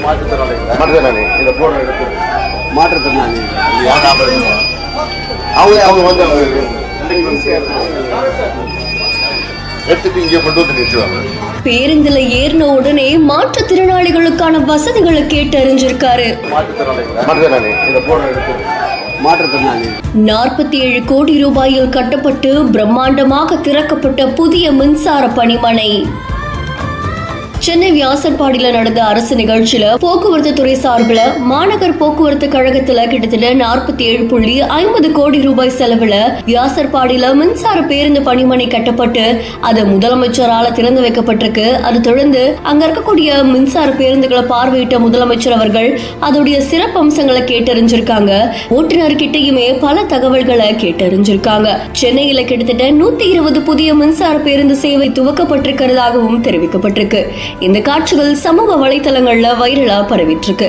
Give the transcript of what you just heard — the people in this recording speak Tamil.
மாற்றுத்திறனாளி இந்த போட்டோ எடுத்து மாற்றுத்திறனாளி அவங்க வந்து எடுத்துட்டு இங்கே கொண்டு வந்து நிறுத்துவாங்க. பேருந்துல ஏறின உடனே மாற்றுத்திறனாளிகளுக்கான வசதிகளை கேட்டறிஞ்சிருக்காரு. மாற்றுத்திறனாளி இந்த போட்டோ எடுத்து மாற்றுத்திறனாளி 47 கோடி ரூபாயில் கட்டப்பட்டு பிரம்மாண்டமாக திறக்கப்பட்ட புதிய மின்சார பணிமனை. சென்னை வியாசர்பாடியில நடந்த அரசு நிகழ்ச்சியில போக்குவரத்து துறை சார்பில் மாநகர் போக்குவரத்து கழகத்துல கிட்டத்தட்ட 47.50 கோடி ரூபாய் செலவுல வியாசர்பாடியில மின்சார பேருந்து பணிமனை கட்டப்பட்டு அது முதலமைச்சரால திறந்து வைக்கப்பட்டிருக்கு. அது தொடர்ந்து அங்க இருக்கக்கூடிய மின்சார பேருந்துகளை பார்வையிட்ட முதலமைச்சர் அவர்கள் அதோடைய சிறப்பு அம்சங்களை கேட்டறிஞ்சிருக்காங்க. ஓட்டுநர்கிட்டையுமே பல தகவல்களை கேட்டறிஞ்சிருக்காங்க. சென்னையில கிட்டத்தட்ட 120 புதிய மின்சார பேருந்து சேவை துவக்கப்பட்டிருக்கிறதாகவும் தெரிவிக்கப்பட்டிருக்கு. இந்த காட்சிகள் சமூக வலைதளங்கள்ல வைரலா பரவிட்டு இருக்கு.